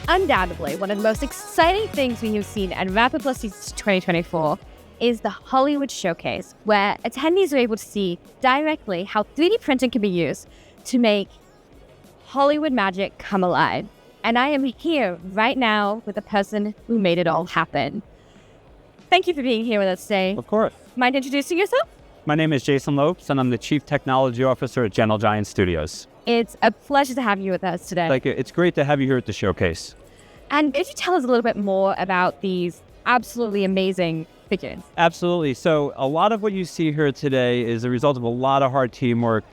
undoubtedly, one of the most exciting things we have seen at Rapid Plus 2024 is the Hollywood Showcase, where attendees are able to see directly how 3D printing can be used to make Hollywood magic come alive. And I am here right now with the person who made it all happen. Thank you for being here with us today. Of course. Mind introducing yourself? My name is Jason Lopes, and I'm the Chief Technology Officer at Gentle Giant Studios. It's a pleasure to have you with us today. Thank you. It's great to have you here at the showcase. And could you tell us a little bit more about these absolutely amazing figures? Absolutely. So a lot of what you see here today is a result of a lot of hard teamwork.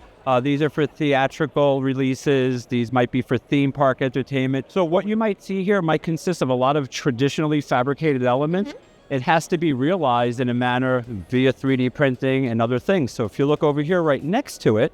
These are for theatrical releases. These might be for theme park entertainment. So what you might see here might consist of a lot of traditionally fabricated elements. It has to be realized in a manner via 3D printing and other things. So if you look over here right next to it,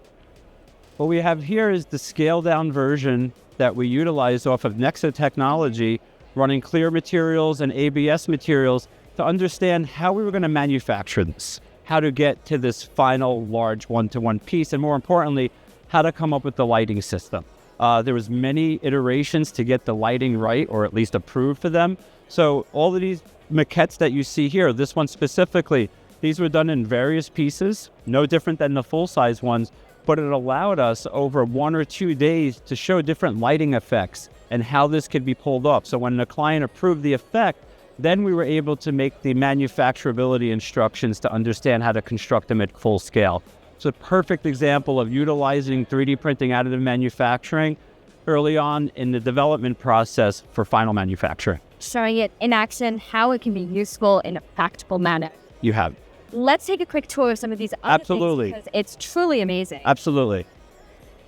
what we have here is the scaled down version that we utilize off of Nexa technology, running clear materials and ABS materials to understand how we were going to manufacture this, how to get to this final large one-to-one piece, and more importantly, how to come up with the lighting system. There was many iterations to get the lighting right, or at least approved for them. So all of these maquettes that you see here, this one specifically, these were done in various pieces, no different than the full-size ones, but it allowed us over 1 or 2 days to show different lighting effects and how this could be pulled off. So when the client approved the effect, then we were able to make the manufacturability instructions to understand how to construct them at full scale. It's a perfect example of utilizing 3D printing additive manufacturing early on in the development process for final manufacturing. Showing it in action, how it can be useful in a practical manner. You have. Let's take a quick tour of some of these other things because it's truly amazing. Absolutely.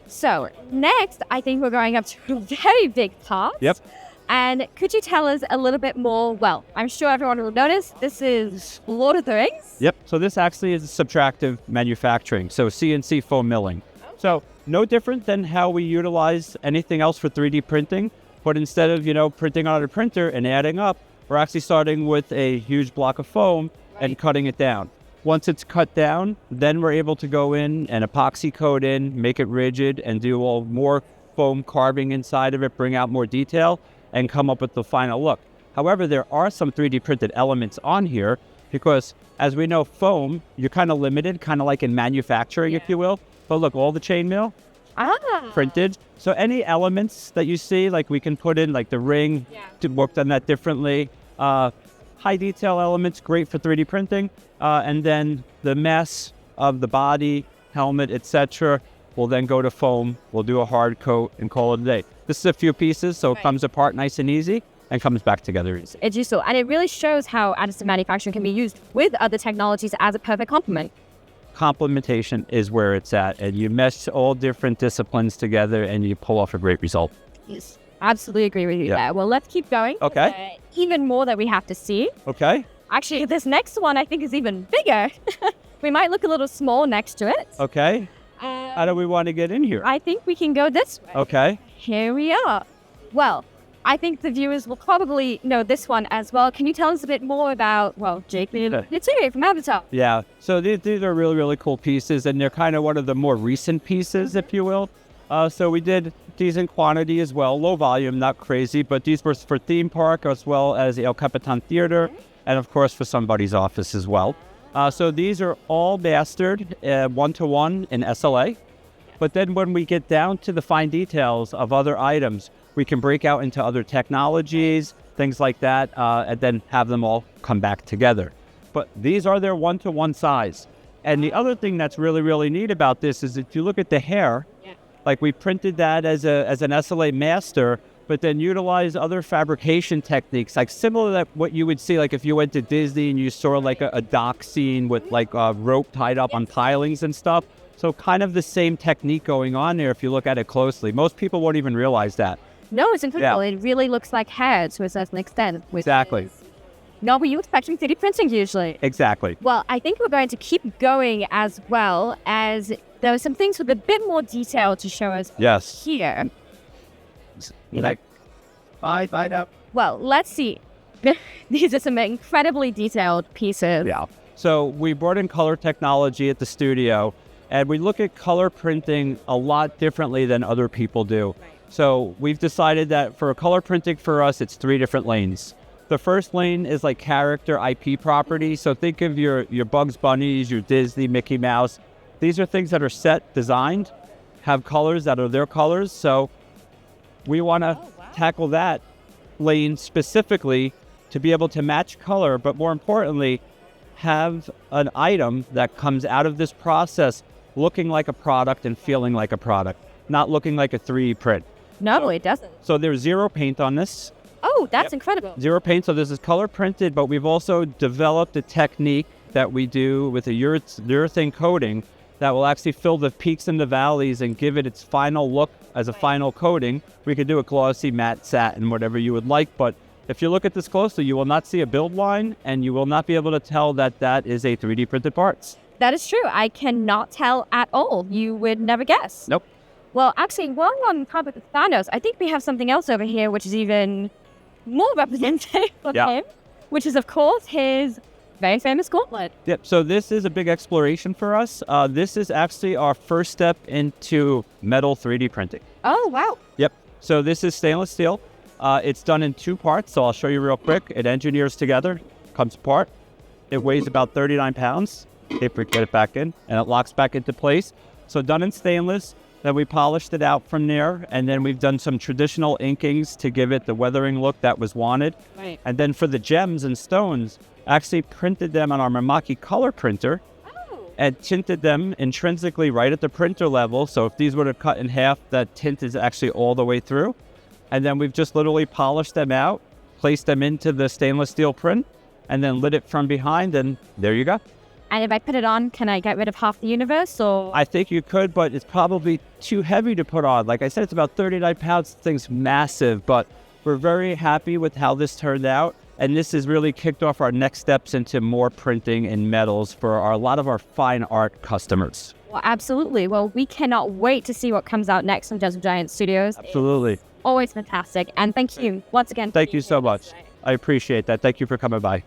So next, I think we're going up to a very big part. Yep. And could you tell us a little bit more? Well, I'm sure everyone will notice this is Lord of the Rings. Yep. So this actually is subtractive manufacturing, so CNC foam milling. Okay. So no different than how we utilize anything else for 3D printing, but instead of, printing on a printer and adding up, we're actually starting with a huge block of foam and cutting it down. Once it's cut down, then we're able to go in and epoxy coat in, make it rigid, and do all more foam carving inside of it, bring out more detail, and come up with the final look. However, there are some 3D printed elements on here because, as we know, foam, you're kind of limited, kind of like in manufacturing, if you will. But look, all the chainmail, printed. So any elements that you see, like we can put in, like the ring, to work on that differently. High detail elements, great for 3D printing. And then the mass of the body, helmet, etc. will then go to foam. We'll do a hard coat and call it a day. This is a few pieces, so it comes apart nice and easy and comes back together easy. It's useful, and it really shows how additive manufacturing can be used with other technologies as a perfect complement. Complementation is where it's at, and you mesh all different disciplines together and you pull off a great result. Yes, absolutely agree with you there. Well, let's keep going. Okay. Even more that we have to see. Okay. Actually, this next one I think is even bigger. We might look a little small next to it. Okay. How do we want to get in here? I think we can go this way. Okay. Here we are. Well, I think the viewers will probably know this one as well. Can you tell us a bit more about, Jake Nitsuri from Avatar? Yeah. So these are really, really cool pieces, and they're kind of one of the more recent pieces, if you will. So we did these in quantity as well, low volume, not crazy, but these were for theme park as well as the El Capitan Theater, and of course for somebody's office as well. So these are all mastered one-to-one in SLA. But then when we get down to the fine details of other items, we can break out into other technologies, things like that, and then have them all come back together. But these are their one-to-one size. And the other thing that's really, really neat about this is if you look at the hair, like we printed that as an SLA master, but then utilize other fabrication techniques, like similar to what you would see, like if you went to Disney and you saw like a dock scene with like rope tied up on pilings and stuff. So kind of the same technique going on there if you look at it closely. Most people won't even realize that. No, it's incredible. Yeah. It really looks like hair to a certain extent. Exactly. Not what you expect from 3D printing usually. Exactly. Well, I think we're going to keep going as well as there are some things with a bit more detail to show us here. Like, find out. Well, let's see. These are some incredibly detailed pieces. Yeah. So we brought in color technology at the studio, and we look at color printing a lot differently than other people do. So we've decided that for color printing for us, it's 3 different lanes. The first lane is like character IP property. So think of your Bugs Bunnies, your Disney, Mickey Mouse. These are things that are set, designed, have colors that are their colors. So we want to tackle that lane specifically to be able to match color, but more importantly, have an item that comes out of this process looking like a product and feeling like a product, not looking like a 3D print. No, it doesn't. So there's zero paint on this. Oh, that's incredible. Zero paint, so this is color printed, but we've also developed a technique that we do with a urethane coating that will actually fill the peaks and the valleys and give it its final look as a final coating. We could do a glossy, matte, satin, whatever you would like, but if you look at this closely, you will not see a build line, and you will not be able to tell that that is a 3D printed parts. That is true. I cannot tell at all. You would never guess. Nope. Well, actually, while we're on the topic of Thanos, I think we have something else over here which is even more representative of him, which is, of course, his very famous gauntlet. Yep, so this is a big exploration for us. This is actually our first step into metal 3D printing. Oh, wow. Yep, so this is stainless steel. It's done in 2 parts, so I'll show you real quick. It engineers together, comes apart. It weighs about 39 pounds. Get it back in, and it locks back into place. So done in stainless. Then we polished it out from there, and then we've done some traditional inkings to give it the weathering look that was wanted. Right. And then for the gems and stones, actually printed them on our Mimaki color printer and tinted them intrinsically right at the printer level. So if these were to cut in half, that tint is actually all the way through. And then we've just literally polished them out, placed them into the stainless steel print, and then lit it from behind, and there you go. And if I put it on, can I get rid of half the universe, or? I think you could, but it's probably too heavy to put on. Like I said, it's about 39 pounds. The thing's massive, but we're very happy with how this turned out. And this has really kicked off our next steps into more printing in metals for a lot of our fine art customers. Well, absolutely. Well, we cannot wait to see what comes out next from Desert Giant Studios. Absolutely. It's always fantastic. And thank you once again. Thank you so much. I appreciate that. Thank you for coming by.